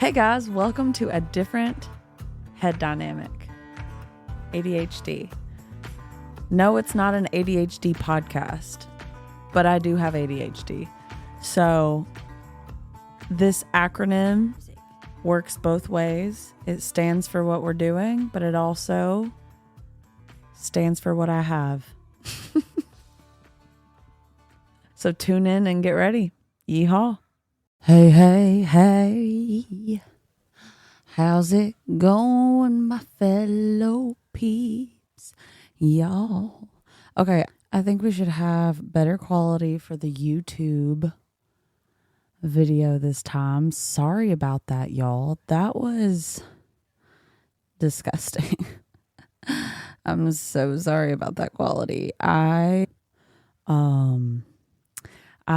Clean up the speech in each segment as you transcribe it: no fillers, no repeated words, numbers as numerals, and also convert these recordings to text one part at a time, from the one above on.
Hey guys, welcome to a different head dynamic. ADHD. No, it's not an ADHD podcast, but I do have ADHD. So this acronym works both ways. It stands for what we're doing, but it also stands for what I have. So tune in and get ready. Yeehaw. Hey, hey, hey. How's it going, my fellow peeps? Y'all. Okay, I think we should have better quality for the YouTube video this time. Sorry about that, y'all. That was disgusting. I'm so sorry about that quality. I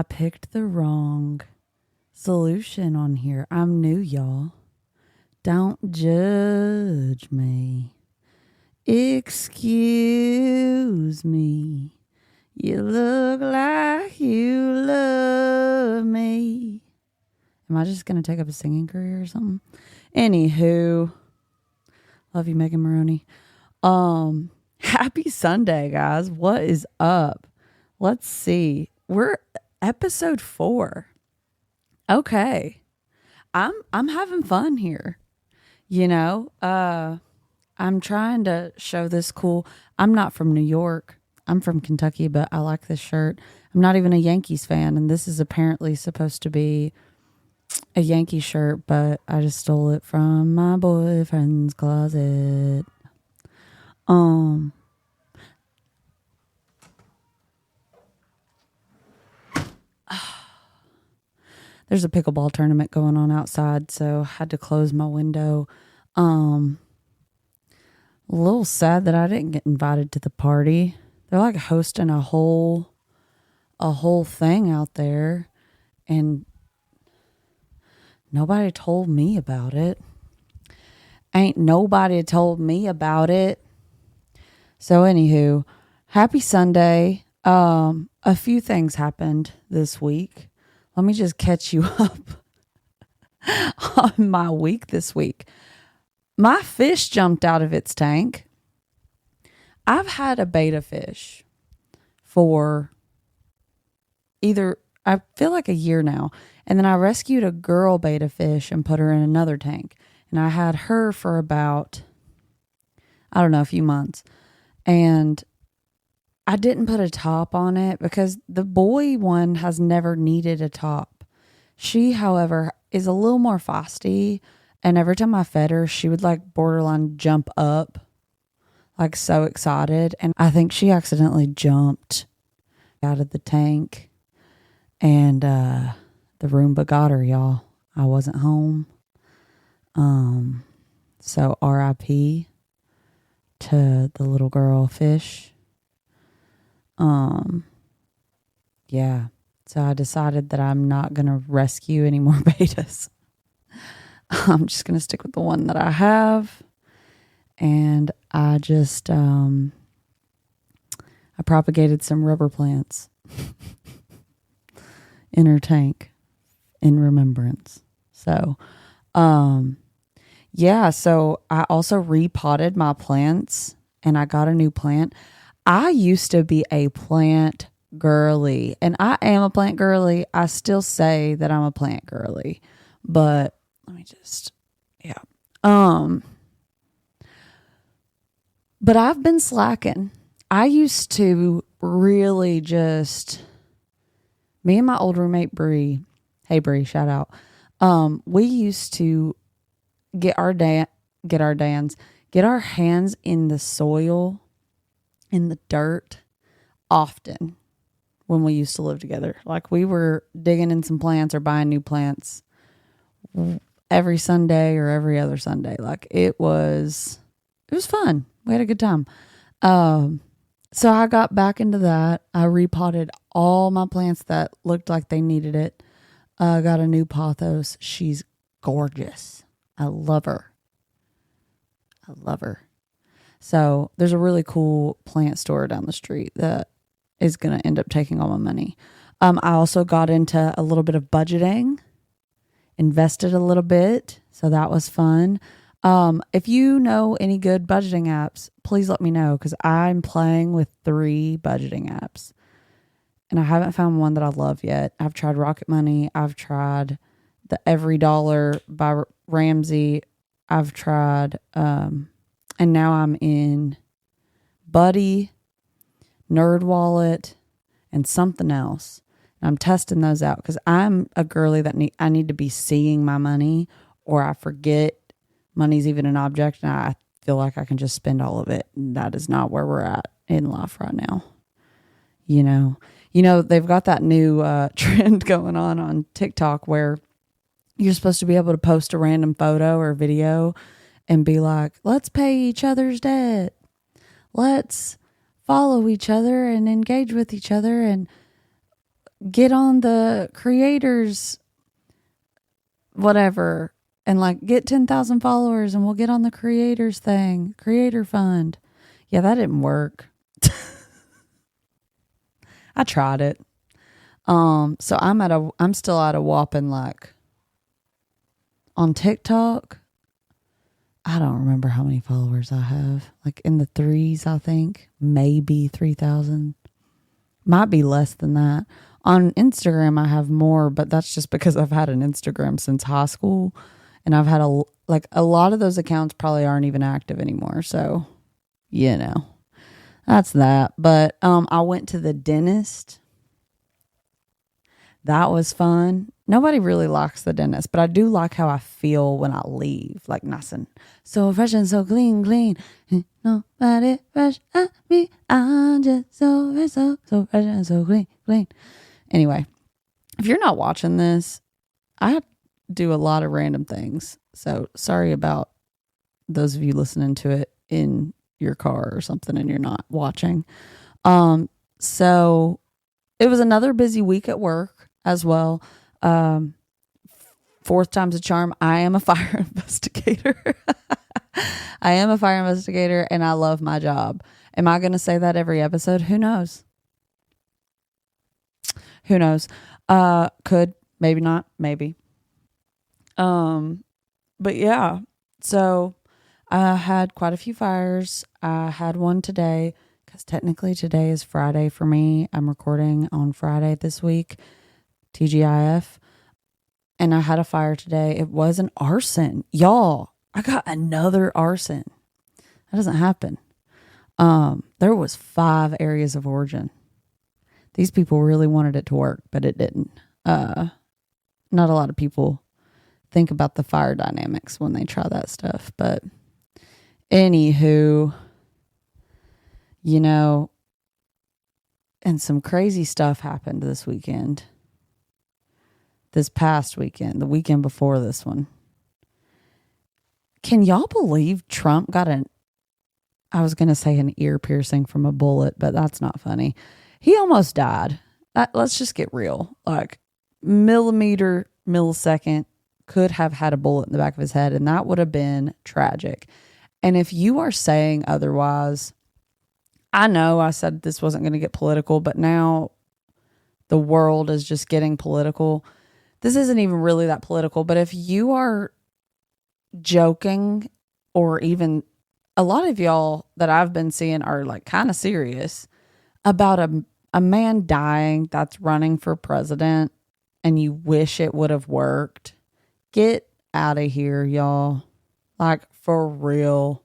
picked the wrong solution on here. I'm new, y'all. Don't judge me. Excuse me. You look like you love me. Am I just going to take up a singing career or something? Anywho, love you, Megan Maroney. Happy Sunday, guys. What is up? Let's see. We're episode 4. Okay. I'm having fun here. You know, I'm trying to show this cool. I'm not from New York. I'm from Kentucky, but I like this shirt. I'm not even a Yankees fan, and this is apparently supposed to be a Yankee shirt, but I just stole it from my boyfriend's closet. There's a pickleball tournament going on outside, so I had to close my window. A little sad that I didn't get invited to the party. They're like hosting a whole thing out there, and nobody told me about it. Ain't nobody told me about it. So anywho, happy Sunday. A few things happened this week. Let me just catch you up on my week this week. My fish jumped out of its tank. I've had a beta fish for I feel like a year now. And then I rescued a girl beta fish and put her in another tank. And I had her for about, a few months. And I didn't put a top on it because the boy one has never needed a top. She, however, is a little more feisty. And every time I fed her, she would like borderline jump up, like so excited. And I think she accidentally jumped out of the tank. And the Roomba got her, y'all. I wasn't home. So RIP to the little girl fish. Yeah. So I decided that I'm not going to rescue any more betas. I'm just going to stick with the one that I have. And I just, I propagated some rubber plants in her tank in remembrance. So, yeah. So I also repotted my plants and I got a new plant. I used to be a plant girly, and I am a plant girly. I still say that I'm a plant girly, but let me just, yeah. But I've been slacking. I used to really just, me and my old roommate, Bree, hey Bree, shout out. We used to get our hands in the soil, in the dirt often when we used to live together. Like we were digging in some plants or buying new plants every Sunday or every other Sunday. Like it was fun. We had a good time. So I got back into that. I repotted all my plants that looked like they needed it. I got a new pothos. She's gorgeous. I love her. So there's a really cool plant store down the street that is going to end up taking all my money. I also got into a little bit of budgeting invested a little bit. So that was fun. If you know any good budgeting apps, please let me know, because I'm playing with 3 budgeting apps and I haven't found one that I love yet. I've tried Rocket Money. I've tried the Every Dollar by Ramsey. I've tried, and now I'm in Buddy, NerdWallet, and something else. And I'm testing those out because I'm a girly that I need to be seeing my money, or I forget money's even an object and I feel like I can just spend all of it. And that is not where we're at in life right now. You know, they've got that new trend going on TikTok where you're supposed to be able to post a random photo or video and be like, let's pay each other's debt. Let's follow each other and engage with each other and get on the creators, whatever, and like get 10,000 followers and we'll get on the creators thing, creator fund. Yeah, that didn't work. I tried it. So I'm still at a whopping, like, on TikTok, I don't remember how many followers I have. Like in the 3s, I think. Maybe 3,000. Might be less than that. On Instagram, I have more, but that's just because I've had an Instagram since high school. And I've had a lot of those accounts probably aren't even active anymore. So, that's that. But I went to the dentist. That was fun. Nobody really likes the dentist, but I do like how I feel when I leave. Like nice and so fresh and so clean. Nobody fresh at me. I'm just so fresh, so fresh and so clean. Anyway, if you're not watching this, I do a lot of random things. So sorry about those of you listening to it in your car or something and you're not watching. So it was another busy week at work as well. 4th time's a charm. I am a fire investigator. I am a fire investigator and I love my job. Am I going to say that every episode? Who knows? Could, maybe not, maybe. But yeah, so I had quite a few fires. I had one today because technically today is Friday for me. I'm recording on Friday this week, TGIF. And I had a fire today. It was an arson. Y'all, I got another arson. That doesn't happen. There was 5 areas of origin. These people really wanted it to work, but it didn't. Not a lot of people think about the fire dynamics when they try that stuff. But anywho, and some crazy stuff happened this weekend. This past weekend, the weekend before this one. Can y'all believe Trump got I was going to say an ear piercing from a bullet, but that's not funny. He almost died. Let's just get real. Like millisecond could have had a bullet in the back of his head, and that would have been tragic. And if you are saying otherwise, I know I said this wasn't going to get political, but now the world is just getting political. This isn't even really that political, but if you are joking, or even a lot of y'all that I've been seeing are like kind of serious about a man dying that's running for president and you wish it would have worked, get out of here, y'all. Like, for real.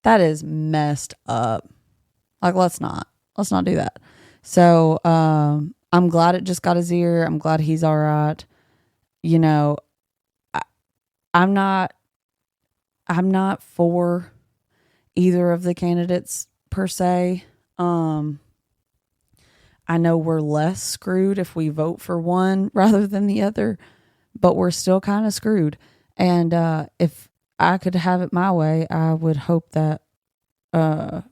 That is messed up. Like, let's not do that. So, I'm glad it just got his ear. I'm glad he's all right. I'm not for either of the candidates per se. I know we're less screwed if we vote for one rather than the other, but we're still kind of screwed. And if I could have it my way, I would hope that I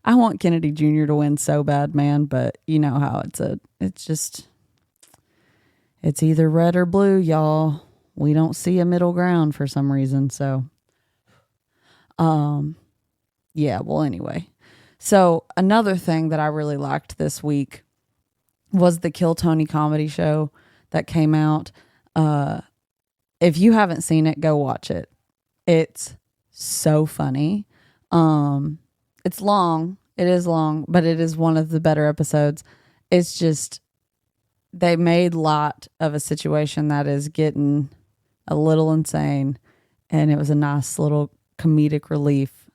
want Kennedy Jr. to win so bad, man, but you know how it's either red or blue, y'all. We don't see a middle ground for some reason. So, yeah, well, anyway. So another thing that I really liked this week was the Kill Tony comedy show that came out. If you haven't seen it, go watch it. It's so funny. It's long. It is long, but it is one of the better episodes. It's just, they made light of a situation that is getting a little insane, and it was a nice little comedic relief.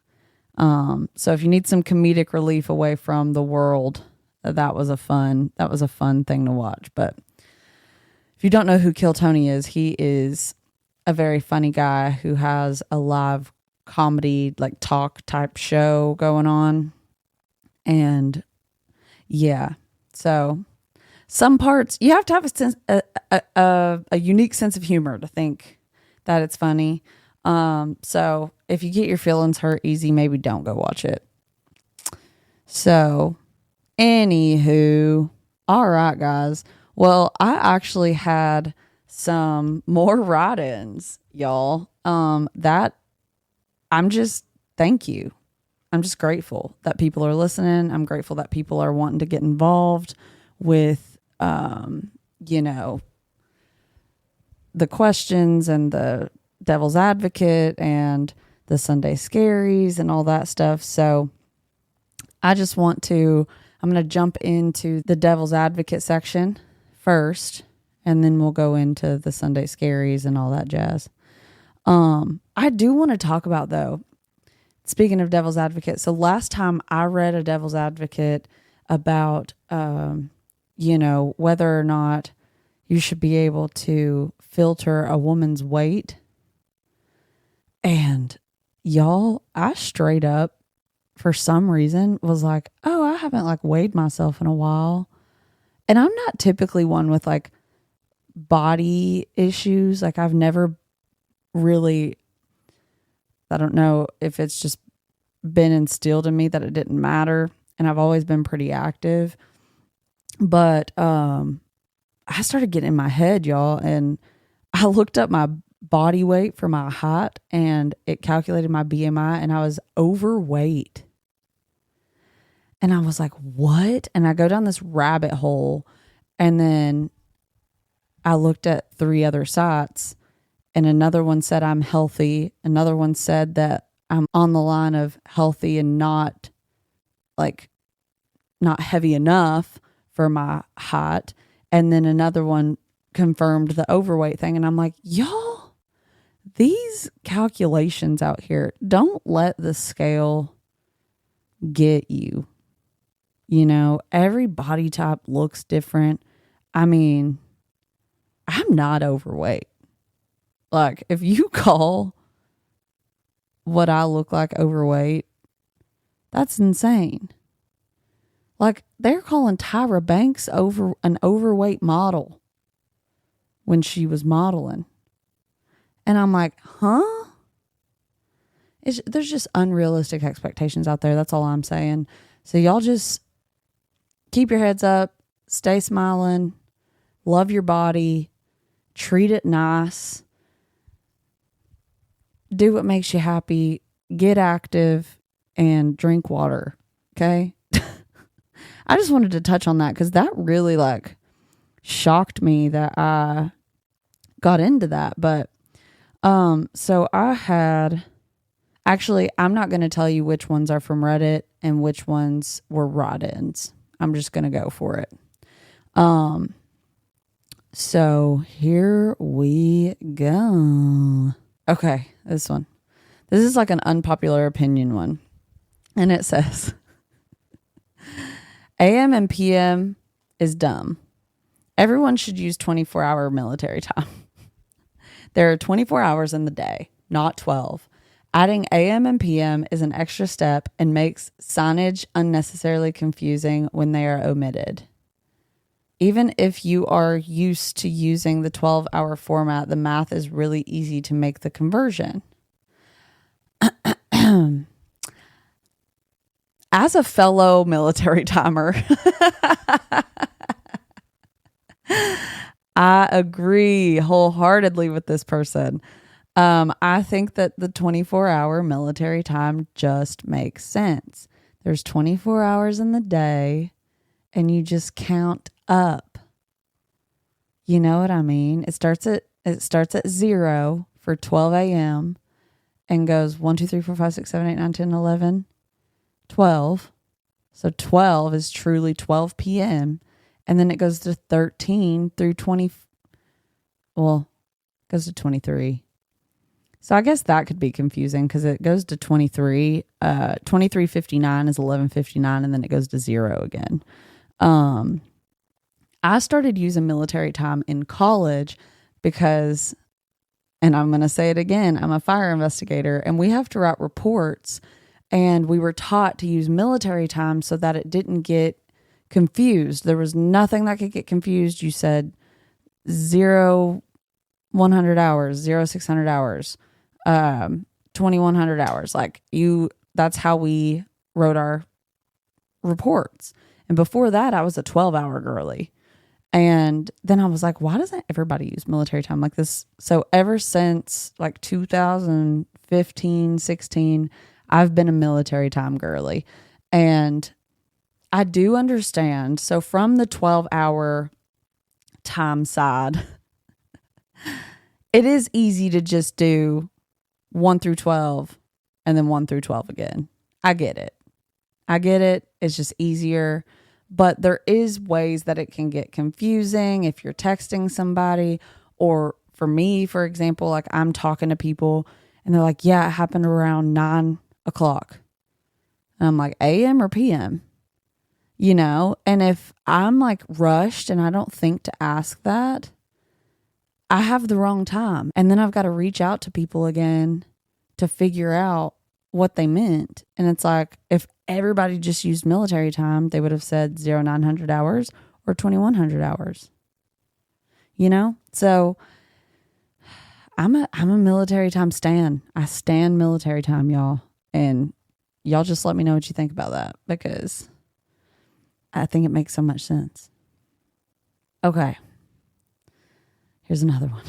So if you need some comedic relief away from the world, that was a fun thing to watch. But if you don't know who Kill Tony is, he is a very funny guy who has a live comedy, like talk type show going on. And yeah, so some parts you have to have a unique sense of humor to think that it's funny. So if you get your feelings hurt easy, maybe don't go watch it. So anywho, all right, guys. Well, I actually had some more write-ins, y'all. Thank you. I'm just grateful that people are listening. I'm grateful that people are wanting to get involved with, the questions and the Devil's Advocate and the Sunday Scaries and all that stuff. So I'm going to jump into the Devil's Advocate section first, and then we'll go into the Sunday Scaries and all that jazz. I do want to talk about, though, speaking of Devil's Advocate. So last time I read a Devil's Advocate about, whether or not you should be able to filter a woman's weight. And y'all, I straight up, for some reason, was like, oh, I haven't weighed myself in a while. And I'm not typically one with body issues. I've never really, I don't know if it's just been instilled in me that it didn't matter. And I've always been pretty active. But I started getting in my head, y'all. And I looked up my body weight for my height, and it calculated my BMI, and I was overweight. And I was like, what? And I go down this rabbit hole, and then I looked at 3 other sites, and another one said I'm healthy. Another one said that I'm on the line of healthy and not heavy enough for my height. And then another one confirmed the overweight thing. And I'm like, y'all, these calculations out here, don't let the scale get you. Every body type looks different. I mean, I'm not overweight. If you call what I look like overweight, that's insane. They're calling Tyra Banks an overweight model when she was modeling. And I'm like, huh? There's just unrealistic expectations out there. That's all I'm saying. So y'all just keep your heads up, stay smiling, love your body, treat it nice, do what makes you happy, get active, and drink water. Okay? I just wanted to touch on that because that really shocked me that I got into that. But so I had, actually, I'm not going to tell you which ones are from Reddit and which ones were write-ins. I'm just going to go for it. So here we go. Okay, this one. This is an unpopular opinion one. And it says, AM and PM is dumb. Everyone should use 24-hour military time. There are 24 hours in the day, not 12. Adding AM and PM is an extra step and makes signage unnecessarily confusing when they are omitted. Even if you are used to using the 12-hour format, the math is really easy to make the conversion. As a fellow military timer, I agree wholeheartedly with this person. I think that the 24-hour military time just makes sense. There's 24 hours in the day, and you just count up. You know what I mean? It starts at 0 for 12 a.m. and goes 1, 2, 3, 4, 5, 6, 7, 8, 9, 10, 11, 12. So 12 is truly 12 p.m. And then it goes to 13 through 20. Well, it goes to 23. So I guess that could be confusing because it goes to 23. 23:59 is 11:59, and then it goes to 0 again. I started using military time in college because, and I'm going to say it again, I'm a fire investigator and we have to write reports, and we were taught to use military time so that it didn't get confused. There was nothing that could get confused. You said 0, 100 hours, 0, 600 hours, 2,100 hours. That's how we wrote our reports. And before that, I was a 12-hour girly. And then I was like, why doesn't everybody use military time like this? So ever since 2015, 16, I've been a military time girly. And I do understand. So from the 12-hour time side, it is easy to just do 1 through 12 and then 1 through 12 again. I get it. It's just easier. But there is ways that it can get confusing if you're texting somebody, or for me, for example, I'm talking to people and they're like, yeah, it happened around 9 o'clock. And I'm like, AM or PM? And if I'm rushed and I don't think to ask that, I have the wrong time. And then I've got to reach out to people again to figure out what they meant. And it's like, if everybody just used military time, they would have said 900 hours or 2,100 hours. So I'm a military time stan. I stan military time, y'all. And y'all just let me know what you think about that, because I think it makes so much sense. Okay. Here's another one.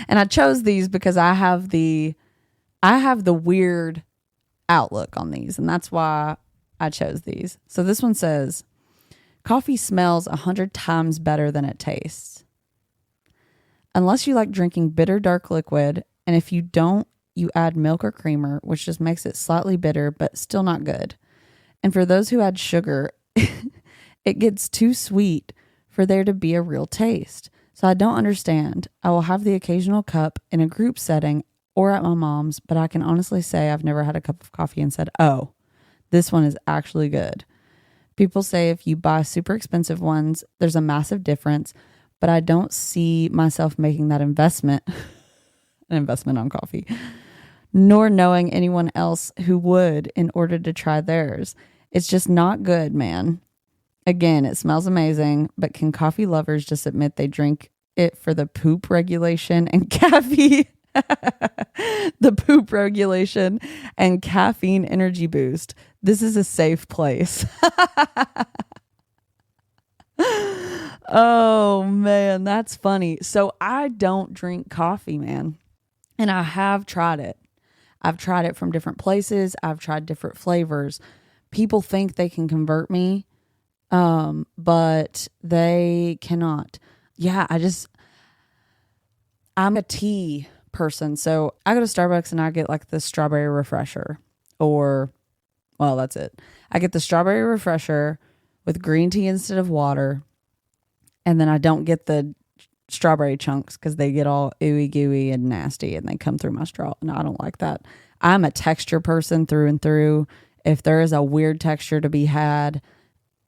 And I chose these because I have the weird outlook on these, and that's why I chose these. So this one says, coffee smells 100 times better than it tastes. Unless you like drinking bitter dark liquid, and if you don't, you add milk or creamer, which just makes it slightly bitter, but still not good. And for those who add sugar, it gets too sweet for there to be a real taste. So I don't understand. I will have the occasional cup in a group setting or at my mom's, but I can honestly say I've never had a cup of coffee and said, oh, this one is actually good. People say if you buy super expensive ones, there's a massive difference, but I don't see myself making that investment, an investment on coffee, nor knowing anyone else who would in order to try theirs. It's just not good, man. Again, it smells amazing, but can coffee lovers just admit they drink it for the poop regulation and caffeine? The poop regulation and caffeine energy boost. This is a safe place. Oh, man, that's funny. So I don't drink coffee, man. And I have tried it. I've tried it from different places. I've tried different flavors. People think they can convert me, but they cannot. Yeah, I'm a tea person. So I go to Starbucks and I get the strawberry refresher, or, well, that's it. I get the strawberry refresher with green tea instead of water. And then I don't get the strawberry chunks because they get all ooey gooey and nasty and they come through my straw. And I don't like that. I'm a texture person through and through. If there is a weird texture to be had,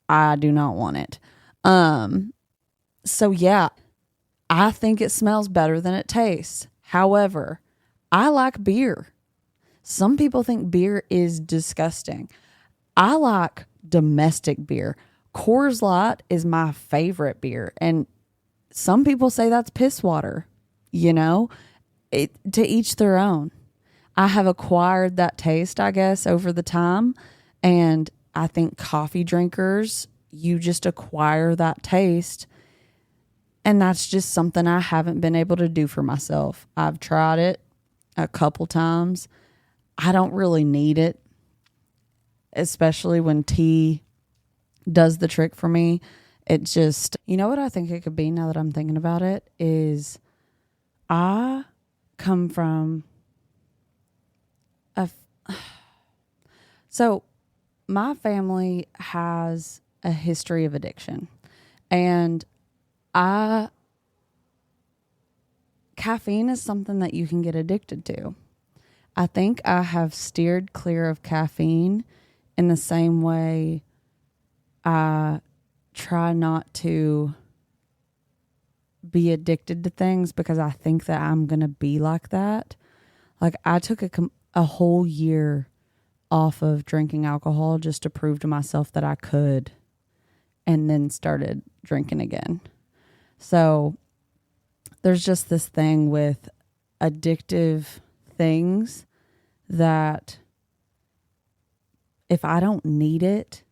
I do not want it. So yeah, I think it smells better than it tastes. However, I like beer. Some people think beer is disgusting. I like domestic beer. Coors Light is my favorite beer. And some people say that's piss water. To each their own. I have acquired that taste, I guess, over the time. And I think coffee drinkers, you just acquire that taste. And that's just something I haven't been able to do for myself. I've tried it a couple times. I don't really need it, especially when tea does the trick for me. It just, you know what I think it could be now that I'm thinking about it is I come from so my family has a history of addiction, and caffeine is something that you can get addicted to. I think I have steered clear of caffeine in the same way I try not to be addicted to things because I think that I'm going to be like that. Like I took a whole year off of drinking alcohol just to prove to myself that I could, and then started drinking again. So there's just this thing with addictive things that if I don't need it,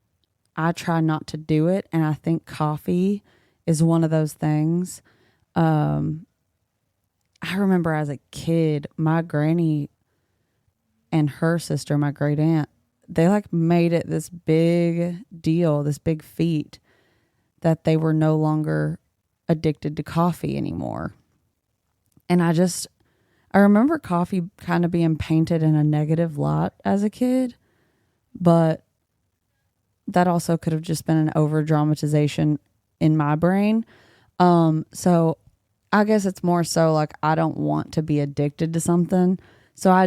I try not to do it. And I think coffee is one of those things. I remember as a kid, my granny and her sister, my great aunt, they like made it this big deal, this big feat that they were no longer addicted to coffee anymore. And I remember coffee kind of being painted in a negative light as a kid, but that also could have just been an over dramatization in my brain. So I guess it's more so like I don't want to be addicted to something. So I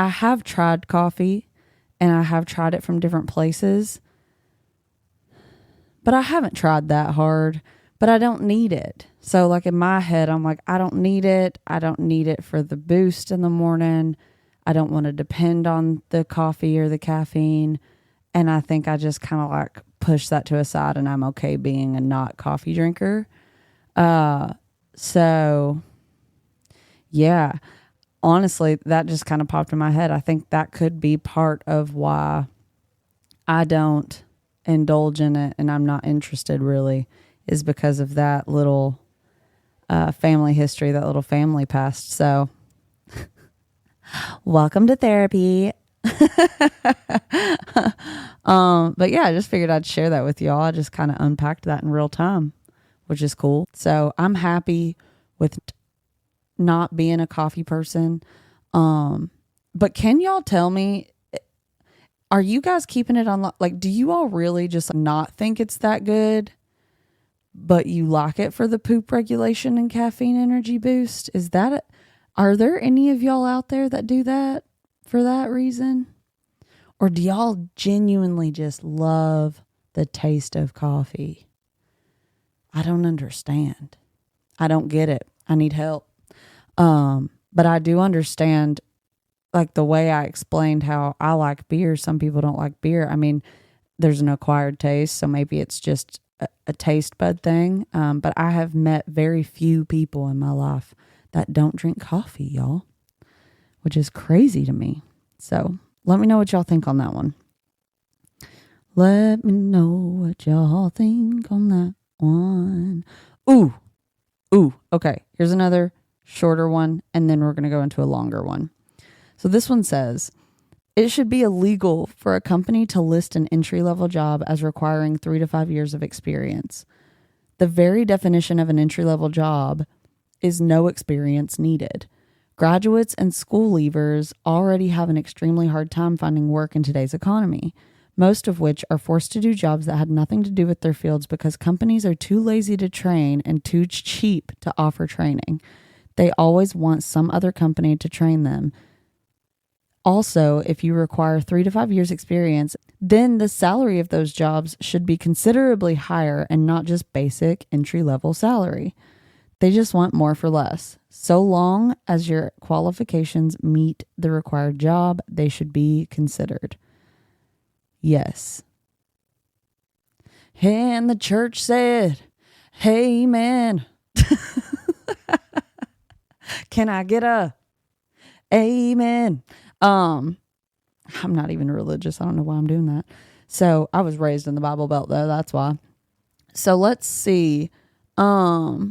have tried coffee, and I have tried it from different places, but I haven't tried that hard, but I don't need it. So like in my head, I'm like, I don't need it. I don't need it for the boost in the morning. I don't want to depend on the coffee or the caffeine. And I think I just kind of like push that to a side, and I'm okay being a not coffee drinker. So yeah, honestly, that just kind of popped in my head. I think that could be part of why I don't indulge in it and I'm not interested really, is because of that little family history, that little family past. So welcome to therapy. But yeah, I just figured I'd share that with y'all. I just kind of unpacked that in real time, which is cool. So I'm happy with not being a coffee person. But can y'all tell me, are you guys keeping it on? Like, do you all really just not think it's that good, but you like it for the poop regulation and caffeine energy boost? Are there any of y'all out there that do that for that reason? Or do y'all genuinely just love the taste of coffee? I don't understand. I don't get it. I need help. But I do understand, like the way I explained how I like beer, some people don't like beer. I mean, there's an acquired taste, so maybe it's just a taste bud thing. But I have met very few people in my life that don't drink coffee, y'all, which is crazy to me. So let me know what y'all think on that one. Let me know what y'all think on that one. Ooh. Okay, here's another shorter one, and then we're going to go into a longer one. So this one says, it should be illegal for a company to list an entry-level job as requiring 3 to 5 years of experience. The very definition of an entry-level job is no experience needed. Graduates and school leavers already have an extremely hard time finding work in today's economy, most of which are forced to do jobs that had nothing to do with their fields because companies are too lazy to train and too cheap to offer training. They always want some other company to train them. Also, if you require 3 to 5 years experience, then the salary of those jobs should be considerably higher and not just basic entry-level salary. They just want more for less. So long as your qualifications meet the required job, they should be considered. Yes. And the church said, amen. Can I get a amen? I'm not even religious. I don't know why I'm doing that. So I was raised in the Bible Belt though. That's why. So let's see. Yeah.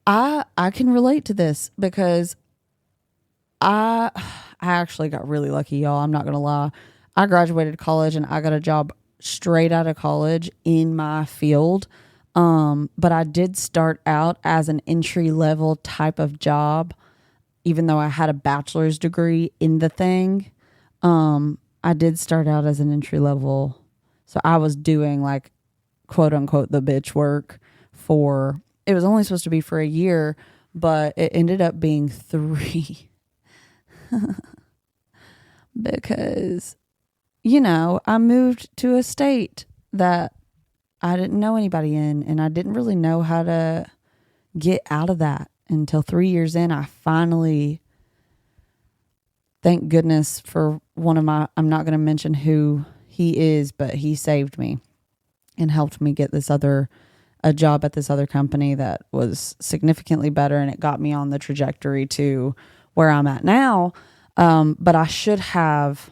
I can relate to this because I actually got really lucky, y'all. I'm not going to lie. I graduated college and I got a job straight out of college in my field. But I did start out as an entry level type of job, even though I had a bachelor's degree in the thing. I did start out as an entry level. So I was doing like quote unquote the bitch work for, it was only supposed to be for a year, but it ended up being 3 because, I moved to a state that I didn't know anybody in, and I didn't really know how to get out of that until 3 years in. I finally, thank goodness for one of my, I'm not going to mention who he is, but he saved me and helped me get a job at this other company that was significantly better, and it got me on the trajectory to where I'm at now. But I should have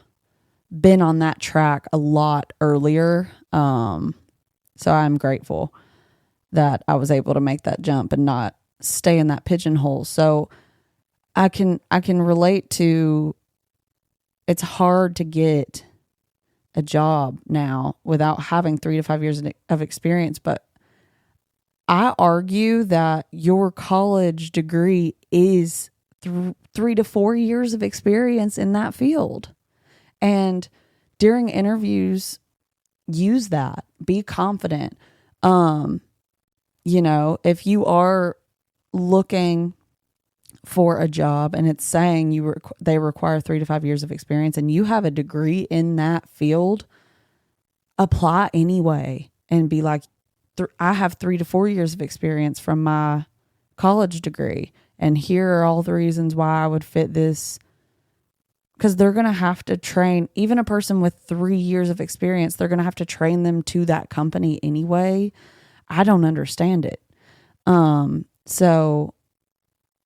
been on that track a lot earlier. So I'm grateful that I was able to make that jump and not stay in that pigeonhole. So I can relate to, it's hard to get a job now without having 3 to 5 years of experience. But I argue that your college degree is 3 to 4 years of experience in that field. And during interviews, use that. Be confident. If you are looking for a job and it's saying they require 3 to 5 years of experience and you have a degree in that field, apply anyway and be like, I have 3 to 4 years of experience from my college degree, and here are all the reasons why I would fit this. Because they're going to have to train, even a person with 3 years of experience, they're going to have to train them to that company anyway. I don't understand it. So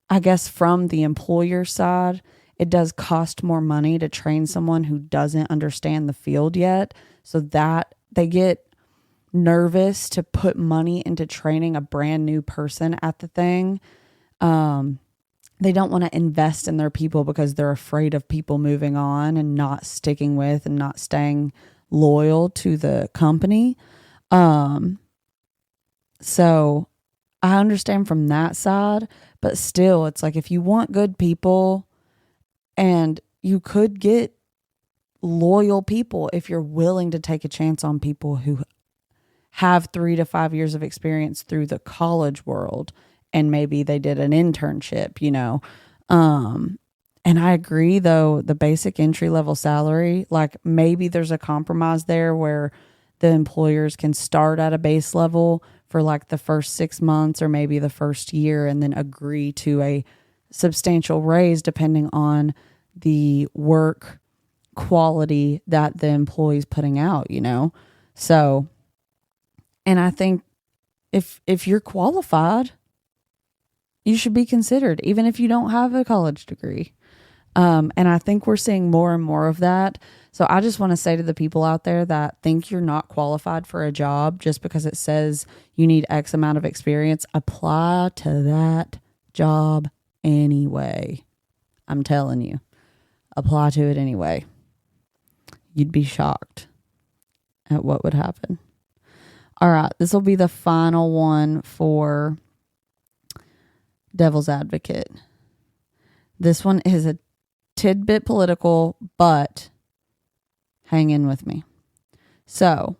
I guess from the employer side, it does cost more money to train someone who doesn't understand the field yet. So that they get nervous to put money into training a brand new person at the thing. They don't want to invest in their people because they're afraid of people moving on and not sticking with and not staying loyal to the company. So I understand from that side, but still it's like, if you want good people, and you could get loyal people if you're willing to take a chance on people who have 3 to 5 years of experience through the college world. And maybe they did an internship, and I agree though, the basic entry level salary, like maybe there's a compromise there where the employers can start at a base level for like the first 6 months or maybe the first year, and then agree to a substantial raise depending on the work quality that the employee's putting out, So, and I think if you're qualified, you should be considered, even if you don't have a college degree. And I think we're seeing more and more of that. So I just want to say to the people out there that think you're not qualified for a job just because it says you need X amount of experience, apply to that job anyway. I'm telling you, apply to it anyway. You'd be shocked at what would happen. All right, this will be the final one for Devil's Advocate. This one is a tidbit political, but hang in with me. So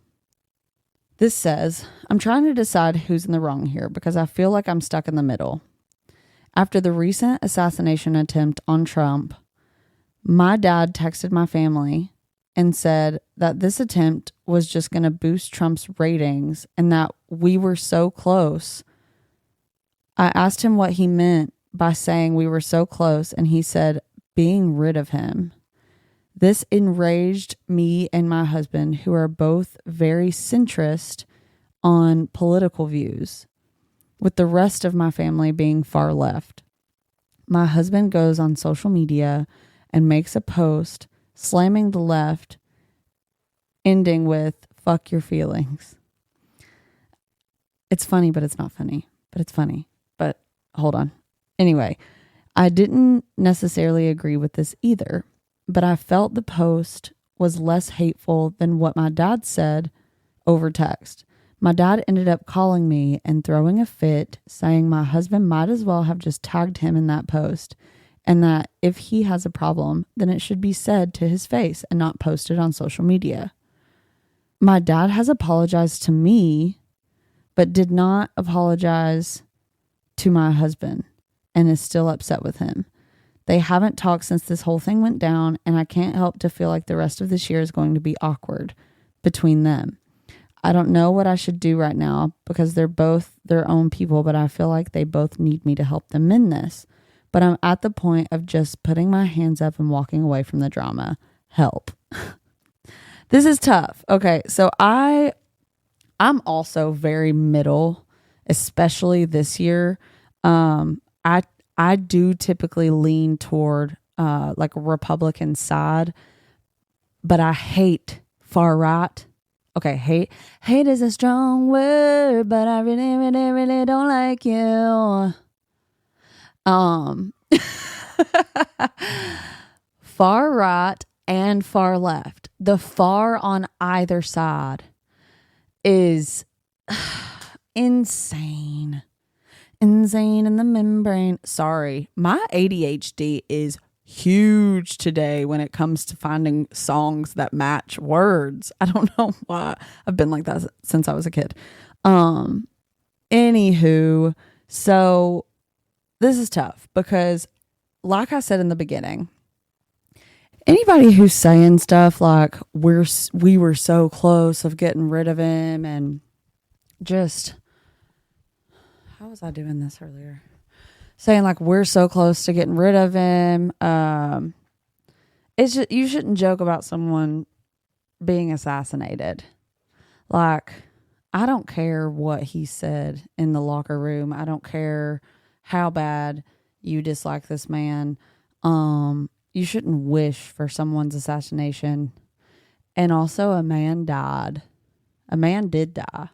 this says, I'm trying to decide who's in the wrong here because I feel like I'm stuck in the middle. After the recent assassination attempt on Trump, my dad texted my family and said that this attempt was just going to boost Trump's ratings and that we were so close. I asked him what he meant by saying we were so close, and he said, being rid of him. This enraged me and my husband, who are both very centrist on political views, with the rest of my family being far left. My husband goes on social media and makes a post slamming the left, ending with, fuck your feelings. It's funny, but it's not funny. But it's funny. But hold on. Anyway, I didn't necessarily agree with this either, but I felt the post was less hateful than what my dad said over text. My dad ended up calling me and throwing a fit, saying my husband might as well have just tagged him in that post, and that if he has a problem, then it should be said to his face and not posted on social media. My dad has apologized to me, but did not apologize to my husband and is still upset with him. They haven't talked since this whole thing went down, and I can't help to feel like the rest of this year is going to be awkward between them. I don't know what I should do right now because they're both their own people, but I feel like they both need me to help them mend this. But I'm at the point of just putting my hands up and walking away from the drama. Help. This is tough. Okay, so I'm also very middle, especially this year. I do typically lean toward like a Republican side, but I hate far right. Okay, hate is a strong word, but I really, really, really don't like you. Far right and far left. The far on either side is insane. Insane in the membrane. Sorry, my ADHD is huge today when it comes to finding songs that match words. I don't know why. I've been like that since I was a kid. Anywho, so this is tough because, like I said in the beginning, anybody who's saying stuff like we were so close of getting rid of him, and just, how was I doing this earlier? Saying like we're so close to getting rid of him. It's just, you shouldn't joke about someone being assassinated. Like, I don't care what he said in the locker room. I don't care how bad you dislike this man. You shouldn't wish for someone's assassination. And also, a man died. A man did die.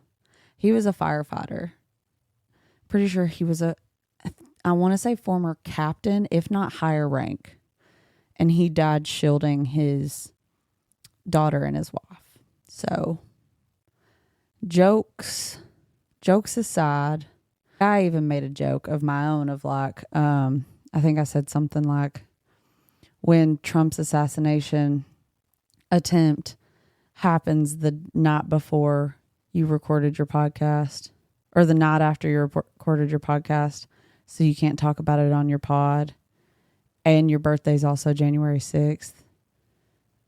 He was a firefighter. Pretty sure he was I want to say former captain, if not higher rank. And he died shielding his daughter and his wife. So, jokes aside, I even made a joke of my own of like, I think I said something like, when Trump's assassination attempt happens the night before you recorded your podcast, or the night after you recorded your podcast, so you can't talk about it on your pod, and your birthday's also January 6th,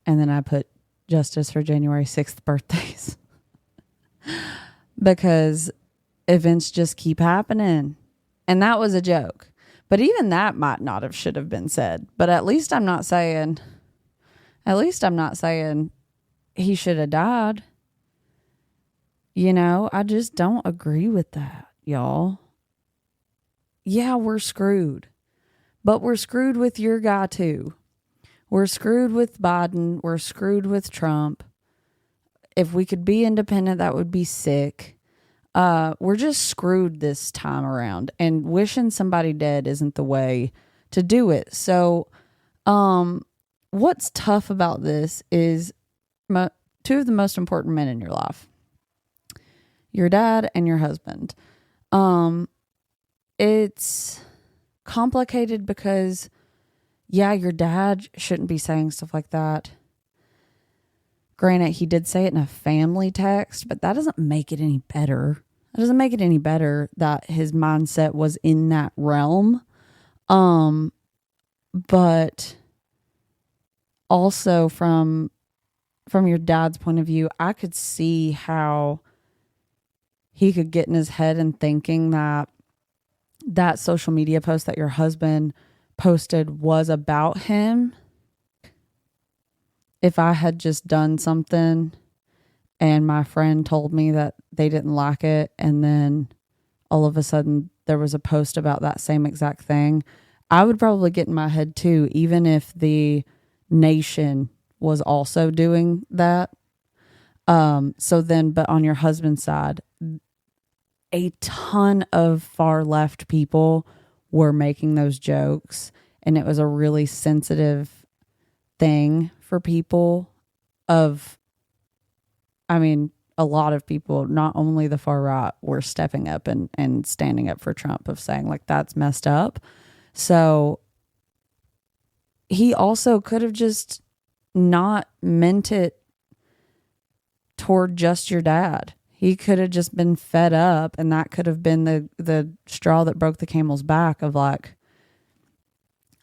and then I put justice for January 6th birthdays. Because events just keep happening. And that was a joke. But even that might not have should have been said. But at least I'm not saying he should have died. You know, I just don't agree with that, y'all. Yeah, we're screwed. But we're screwed with your guy too. We're screwed with Biden. We're screwed with Trump. If we could be independent, that would be sick. We're just screwed this time around, and wishing somebody dead isn't the way to do it. So, what's tough about this is two of the most important men in your life, your dad and your husband. It's complicated because, yeah, your dad shouldn't be saying stuff like that. Granted, he did say it in a family text, but that doesn't make it any better. It doesn't make it any better that his mindset was in that realm. But also from your dad's point of view, I could see how he could get in his head and thinking that social media post that your husband posted was about him. If I had just done something and my friend told me that they didn't like it, and then all of a sudden there was a post about that same exact thing, I would probably get in my head too, even if the nation was also doing that. But on your husband's side, a ton of far left people were making those jokes, and it was a really sensitive thing for people. of, I mean, a lot of people, not only the far right, were stepping up and standing up for Trump, of saying like, that's messed up. So he also could have just not meant it toward just your dad. He could have just been fed up, and that could have been the straw that broke the camel's back, of like,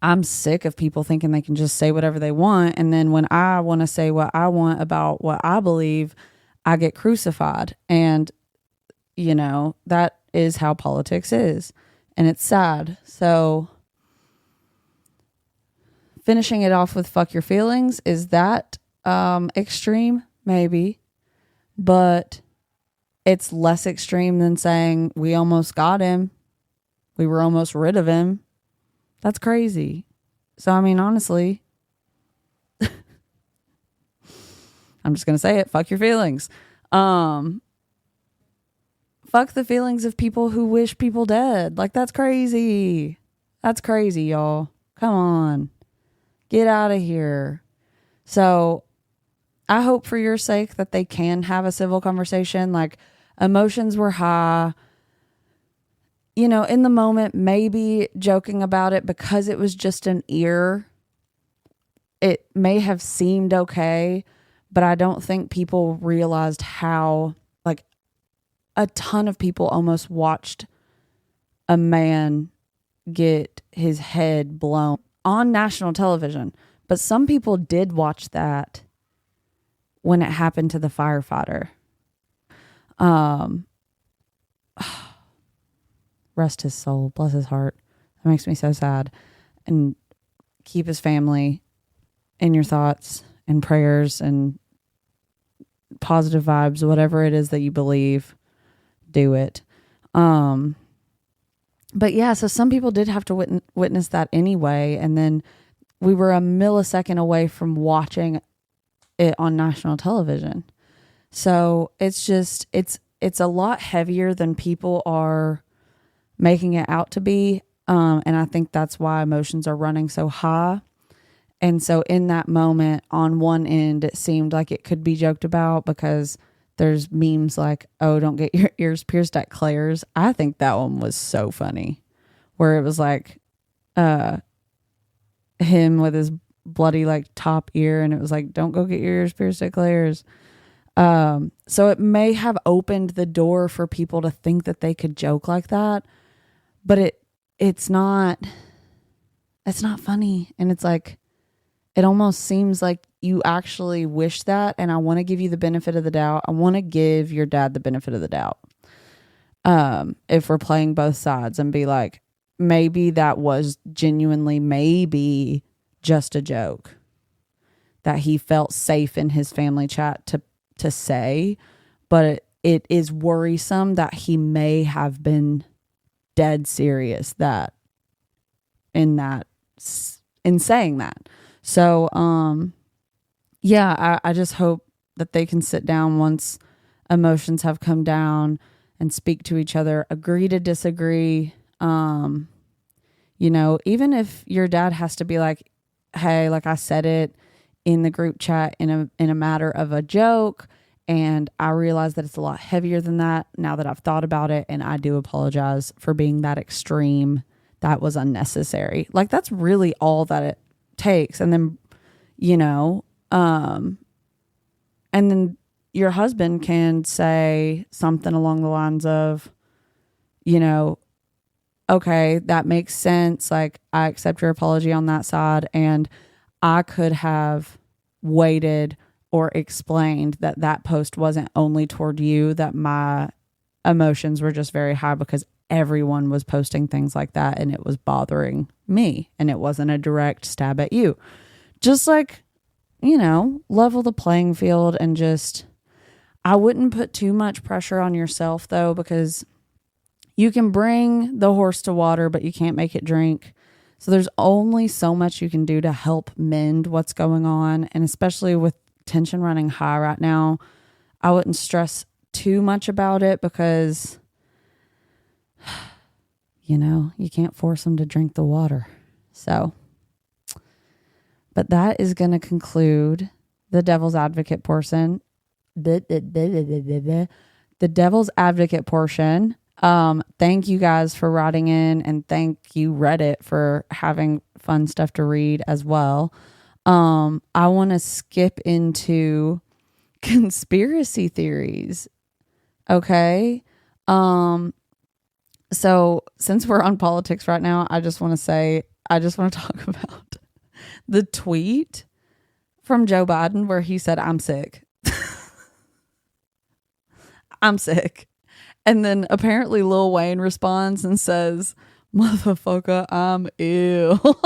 I'm sick of people thinking they can just say whatever they want. And then when I want to say what I want about what I believe, I get crucified. And, that is how politics is. And it's sad. So finishing it off with fuck your feelings, is that extreme? Maybe. But it's less extreme than saying we almost got him. We were almost rid of him. That's crazy. So, I mean, honestly, I'm just going to say it. Fuck your feelings. Fuck the feelings of people who wish people dead. Like, that's crazy. That's crazy, y'all. Come on. Get out of here. So, I hope for your sake that they can have a civil conversation. Like, emotions were high. In the moment, maybe joking about it because it was just an ear, it may have seemed okay, but I don't think people realized how, like, a ton of people almost watched a man get his head blown on national television. But some people did watch that when it happened to the firefighter. Rest his soul, bless his heart. That makes me so sad. And keep his family in your thoughts and prayers and positive vibes, whatever it is that you believe, do it. But yeah, so some people did have to witness that anyway. And then we were a millisecond away from watching it on national television. So it's just, it's a lot heavier than people are making it out to be. And I think that's why emotions are running so high. And so in that moment, on one end, it seemed like it could be joked about because there's memes like, oh, don't get your ears pierced at Claire's. I think that one was so funny, where it was like him with his bloody like top ear, and it was like, don't go get your ears pierced at Claire's. So it may have opened the door for people to think that they could joke like that, but it's not funny. And it's like, it almost seems like you actually wish that. And I want to give you the benefit of the doubt. I want to give your dad the benefit of the doubt. If we're playing both sides, and be like, maybe that was genuinely maybe just a joke that he felt safe in his family chat to say, but it is worrisome that he may have been dead serious in saying that. So, yeah, I just hope that they can sit down once emotions have come down and speak to each other, agree to disagree. Even if your dad has to be like, hey, like I said it in the group chat in a matter of a joke, and I realize that it's a lot heavier than that now that I've thought about it, and I do apologize for being that extreme. That was unnecessary. Like, that's really all that it takes. And then, and then your husband can say something along the lines of, okay, that makes sense. Like, I accept your apology on that side. And I could have waited or explained that post wasn't only toward you, that my emotions were just very high because everyone was posting things like that and it was bothering me, and it wasn't a direct stab at you. Just like, level the playing field. And just, I wouldn't put too much pressure on yourself though, because you can bring the horse to water, but you can't make it drink. So there's only so much you can do to help mend what's going on. And especially with tension running high right now, I wouldn't stress too much about it, because you can't force them to drink the water. So, but that is going to conclude the devil's advocate portion. The devil's advocate portion. Thank you guys for writing in, and thank you Reddit for having fun stuff to read as well. I want to skip into conspiracy theories. Okay. So since we're on politics right now, I just want to talk about the tweet from Joe Biden where he said, "I'm sick." I'm sick. And then apparently Lil Wayne responds and says, "Motherfucker, I'm ill."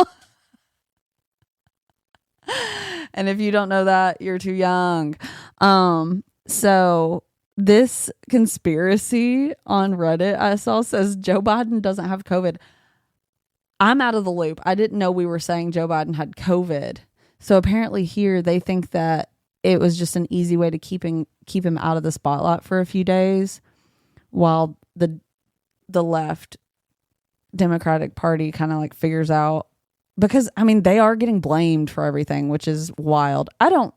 And if you don't know that, you're too young. So this conspiracy on Reddit I saw says Joe Biden doesn't have COVID. I'm out of the loop. I didn't know we were saying Joe Biden had COVID. So apparently here they think that it was just an easy way to keep him out of the spotlight for a few days while the left Democratic Party kind of like figures out, because I mean they are getting blamed for everything, which is wild. I don't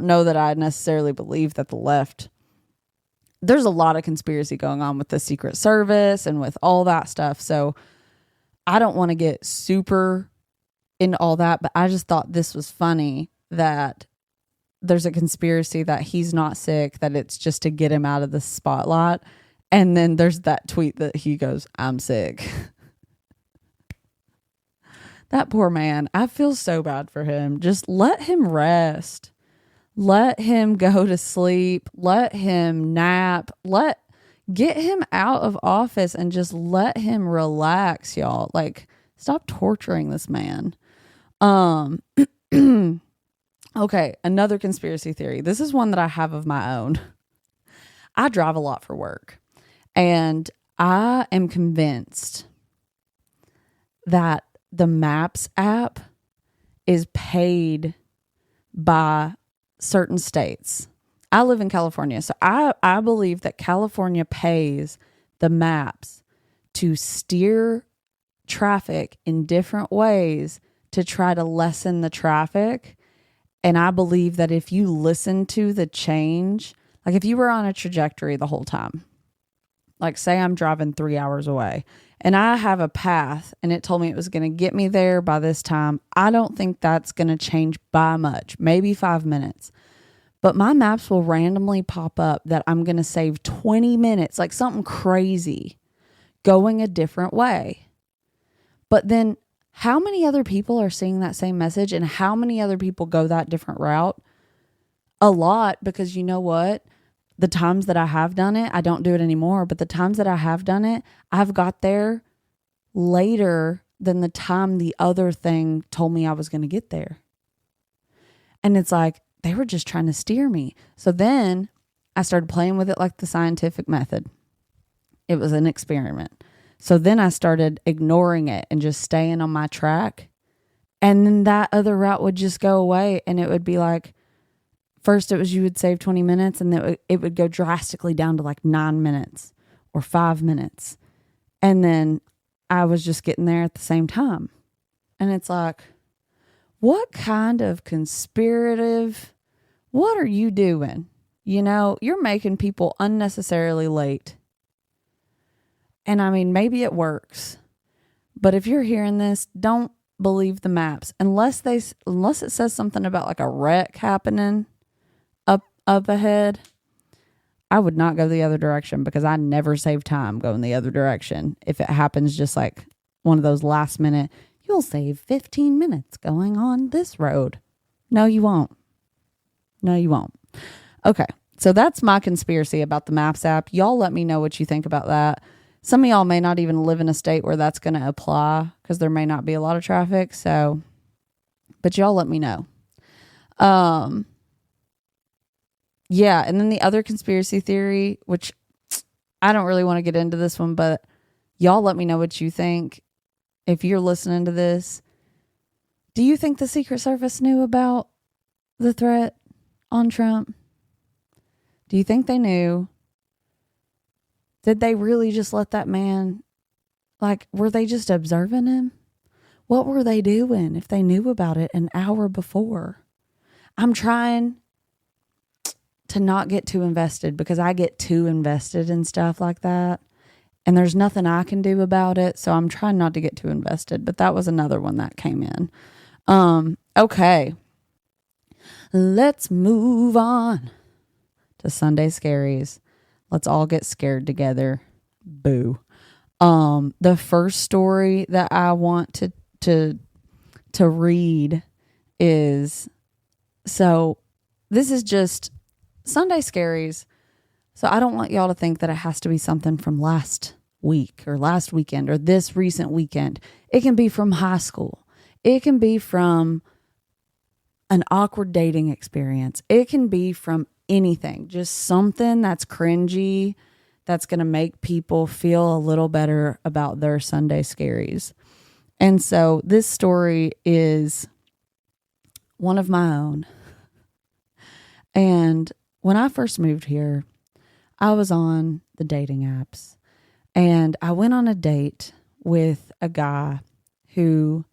know that I necessarily believe that the left, there's a lot of conspiracy going on with the Secret Service and with all that stuff. So I don't want to get super into all that, but I just thought this was funny that there's a conspiracy that he's not sick, that it's just to get him out of the spotlight. And then there's that tweet that he goes, "I'm sick." That poor man. I feel so bad for him. Just let him rest. Let him go to sleep. Let him nap. Get him out of office and just let him relax, y'all. Like, stop torturing this man. Okay, another conspiracy theory. This is one that I have of my own. I drive a lot for work, and I am convinced that the Maps app is paid by certain states. I live in California, so I believe that California pays the Maps to steer traffic in different ways to try to lessen the traffic. And I believe that if you listen to the change, like if you were on a trajectory the whole time, like say I'm driving 3 hours away and I have a path and it told me it was going to get me there by this time, I don't think that's going to change by much, maybe 5 minutes. But my maps will randomly pop up that I'm going to save 20 minutes, like something crazy, going a different way. But then how many other people are seeing that same message, and how many other people go that different route? A lot, because you know what? The times that I have done it, I don't do it anymore, but the times that I have done it, I've got there later than the time the other thing told me I was going to get there. And it's like, they were just trying to steer me. So then I started playing with it like the scientific method. It was an experiment. So then I started ignoring it and just staying on my track. And then that other route would just go away. And it would be like, first it was you would save 20 minutes and then it would go drastically down to like 9 minutes or 5 minutes. And then I was just getting there at the same time. And it's like, what kind of conspirative, what are you doing? You know, you're making people unnecessarily late. And I mean, maybe it works, but if you're hearing this, don't believe the maps unless it says something about like a wreck happening up ahead. I would not go the other direction because I never save time going the other direction. If it happens just like one of those last minute, you'll save 15 minutes going on this road. No, you won't. No, you won't. Okay. So that's my conspiracy about the Maps app. Y'all let me know what you think about that. Some of y'all may not even live in a state where that's going to apply because there may not be a lot of traffic. So, but y'all let me know. Yeah. And then the other conspiracy theory, which I don't really want to get into this one, but y'all let me know what you think. If you're listening to this, do you think the Secret Service knew about the threat on Trump? Do you think they knew? Did they really just let that man, like, were they just observing him? What were they doing if they knew about it an hour before? I'm trying to not get too invested because I get too invested in stuff like that. And there's nothing I can do about it. So I'm trying not to get too invested. But that was another one that came in. Okay. Let's move on to Sunday Scaries. Let's all get scared together. Boo. The first story that I want to read is, so this is just Sunday Scaries. So I don't want y'all to think that it has to be something from last week or last weekend or this recent weekend. It can be from high school. It can be from an awkward dating experience. It can be from anything, just something that's cringy, that's going to make people feel a little better about their Sunday Scaries. And so this story is one of my own. And when I first moved here, I was on the dating apps and I went on a date with a guy who,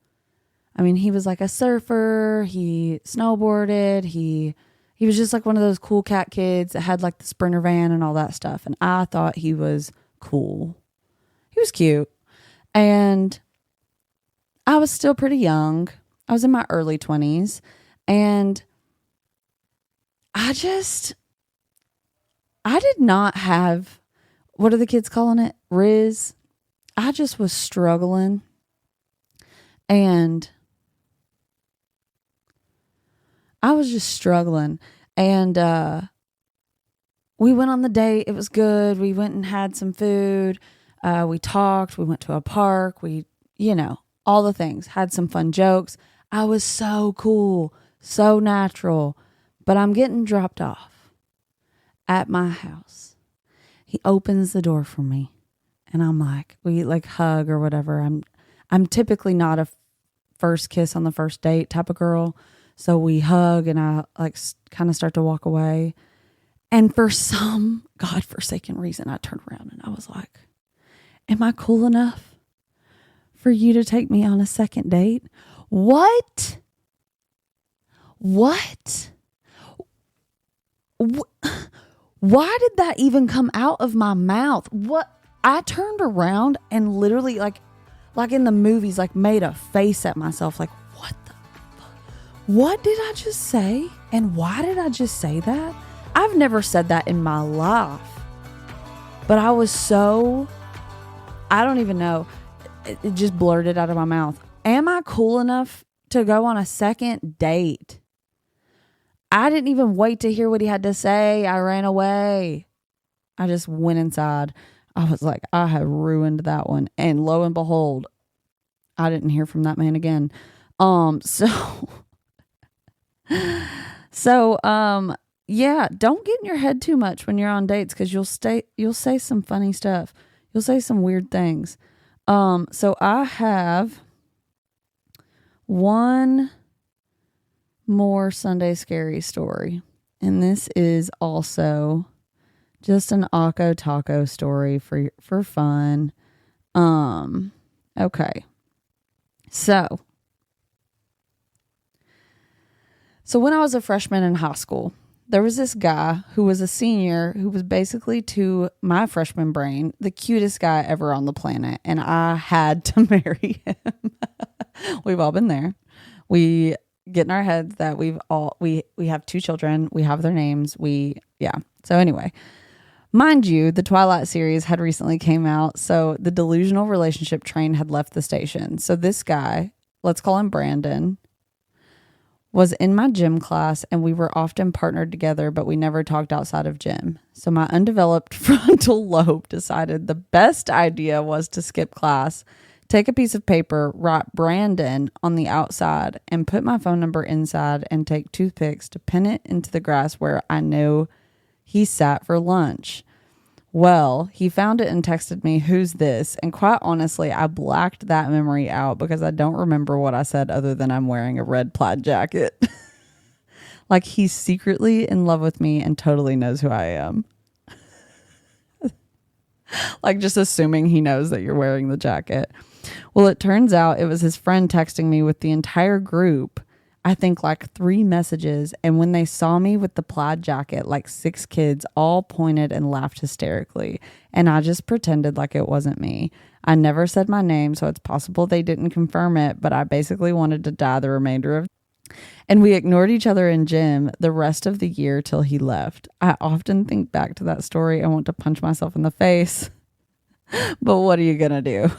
I mean, he was like a surfer. He snowboarded. He was just like one of those cool cat kids that had like the Sprinter van and all that stuff. And I thought he was cool. He was cute. And I was still pretty young. I was in my early 20s. And I did not have, what are the kids calling it? Riz. I just was struggling. And I was just struggling. And we went on the date. It was good. We went and had some food. We talked. We went to a park. We, all the things. Had some fun jokes. I was so cool, so natural. But I'm getting dropped off at my house. He opens the door for me. And I'm like, we like hug or whatever. I'm typically not a first kiss on the first date type of girl. So we hug and I like kind of start to walk away. And for some godforsaken reason, I turned around and I was like, am I cool enough for you to take me on a second date? What? Why did that even come out of my mouth? What? I turned around and literally like in the movies, like made a face at myself. Like, what did I just say? And why did I just say that? I've never said that in my life. But I was so, I don't even know. It just blurted out of my mouth. Am I cool enough to go on a second date? I didn't even wait to hear what he had to say. I ran away. I just went inside. I was like, I have ruined that one. And lo and behold, I didn't hear from that man again. Yeah, don't get in your head too much when you're on dates because you'll say some funny stuff. You'll say some weird things. So I have one more Sunday Scary story. And this is also just an Akko Taco story for fun. Okay. So when I was a freshman in high school, there was this guy who was a senior who was basically, to my freshman brain, the cutest guy ever on the planet. And I had to marry him. We've all been there. We get in our heads that we have 2 children. We have their names. So anyway, mind you, the Twilight series had recently came out. So the delusional relationship train had left the station. So this guy, let's call him Brandon, was in my gym class and we were often partnered together, but we never talked outside of gym. So my undeveloped frontal lobe decided the best idea was to skip class, take a piece of paper, write Brandon on the outside and put my phone number inside and take toothpicks to pin it into the grass where I know he sat for lunch. Well, he found it and texted me, "Who's this?" And quite honestly, I blacked that memory out because I don't remember what I said other than I'm wearing a red plaid jacket. Like he's secretly in love with me and totally knows who I am. Like just assuming he knows that you're wearing the jacket. Well, it turns out it was his friend texting me with the entire group. I think like 3 messages. And when they saw me with the plaid jacket, like 6 kids all pointed and laughed hysterically. And I just pretended like it wasn't me. I never said my name, so it's possible they didn't confirm it, but I basically wanted to die the remainder of. And we ignored each other in gym the rest of the year till he left. I often think back to that story and want to punch myself in the face. But what are you going to do?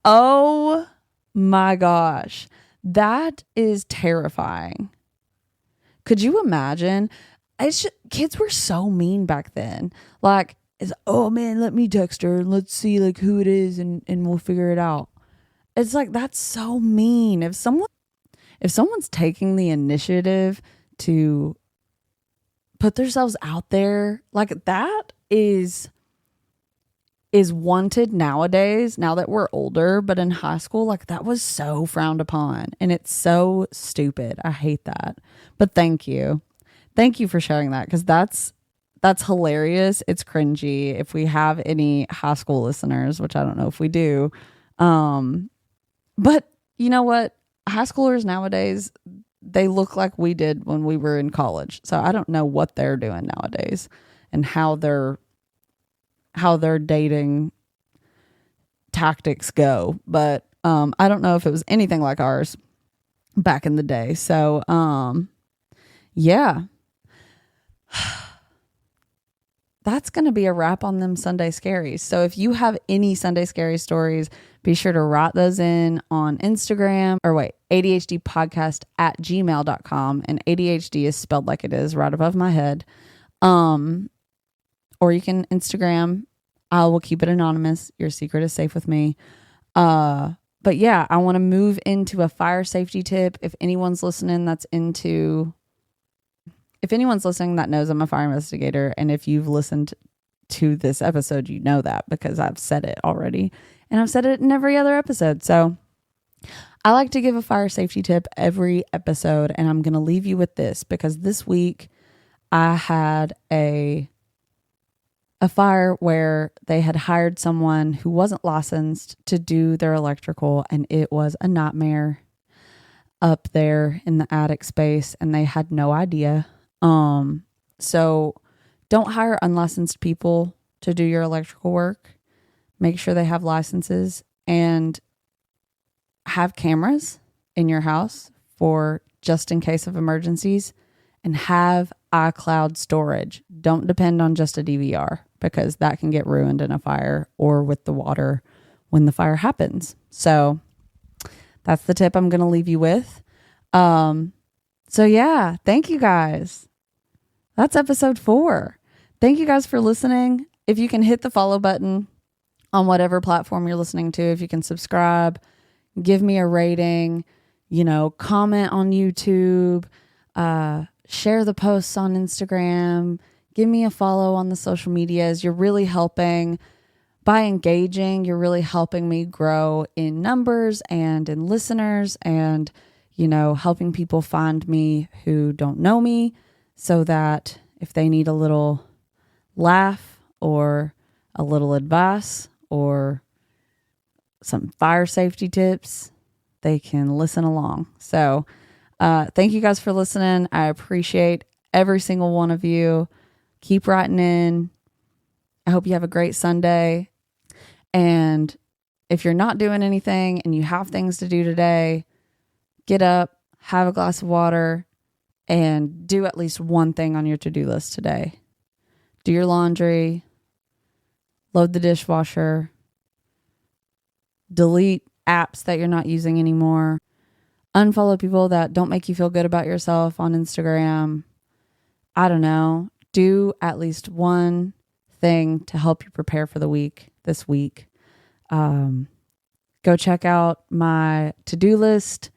Oh my gosh. That is terrifying. Could you imagine? Kids were so mean back then. Like, oh man, let me text her and let's see like who it is and we'll figure it out. It's like, that's so mean. If someone's taking the initiative to put themselves out there, like that is wanted nowadays, now that we're older. But in high school, like that was so frowned upon and it's so stupid. I hate that. But thank you for sharing that, because that's hilarious. It's cringy. If we have any high school listeners, which I don't know if we do, but you know what, high schoolers nowadays, they look like we did when we were in college. So I don't know what they're doing nowadays and how their dating tactics go. But I don't know if it was anything like ours back in the day. So yeah. That's going to be a wrap on them Sunday Scaries. So if you have any Sunday Scary stories, be sure to write those in on Instagram, ADHDpodcast@gmail.com. And ADHD is spelled like it is right above my head. Or you can Instagram. I will keep it anonymous. Your secret is safe with me. But yeah, I want to move into a fire safety tip. If anyone's listening that knows I'm a fire investigator, and if you've listened to this episode, you know that because I've said it already. And I've said it in every other episode. So I like to give a fire safety tip every episode, and I'm going to leave you with this because this week I had a fire where they had hired someone who wasn't licensed to do their electrical, and it was a nightmare up there in the attic space, and they had no idea. So don't hire unlicensed people to do your electrical work. Make sure they have licenses, and have cameras in your house for just in case of emergencies, and have iCloud storage. Don't depend on just a DVR, because that can get ruined in a fire or with the water when the fire happens. So that's the tip I'm going to leave you with. So yeah, thank you guys. That's episode 4. Thank you guys for listening. If you can hit the follow button on whatever platform you're listening to, if you can subscribe, give me a rating, comment on YouTube, share the posts on Instagram, give me a follow on the social medias. You're really helping by engaging. You're really helping me grow in numbers and in listeners, and, helping people find me who don't know me, so that if they need a little laugh or a little advice or some fire safety tips, they can listen along. So thank you guys for listening. I appreciate every single one of you. Keep writing in. I hope you have a great Sunday. And if you're not doing anything and you have things to do today, get up, have a glass of water, and do at least one thing on your to-do list today. Do your laundry, load the dishwasher, delete apps that you're not using anymore, unfollow people that don't make you feel good about yourself on Instagram. I don't know. Do at least one thing to help you prepare for the week this week. Go check out my to-do list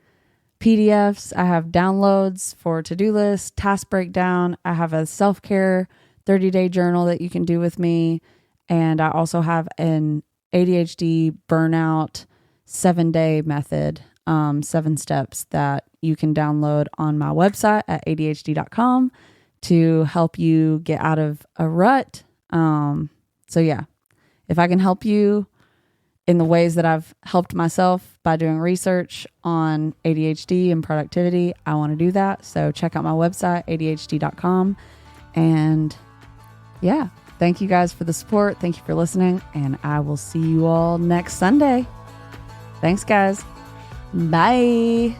PDFs. I have downloads for to-do list, task breakdown. I have a self-care 30-day journal that you can do with me. And I also have an ADHD burnout 7-day method, 7 steps that you can download on my website at ADiHDy.com to help you get out of a rut. So yeah, if I can help you in the ways that I've helped myself by doing research on ADHD and productivity, I want to do that. So check out my website, ADHD.com. And yeah, thank you guys for the support. Thank you for listening. And I will see you all next Sunday. Thanks, guys. Bye.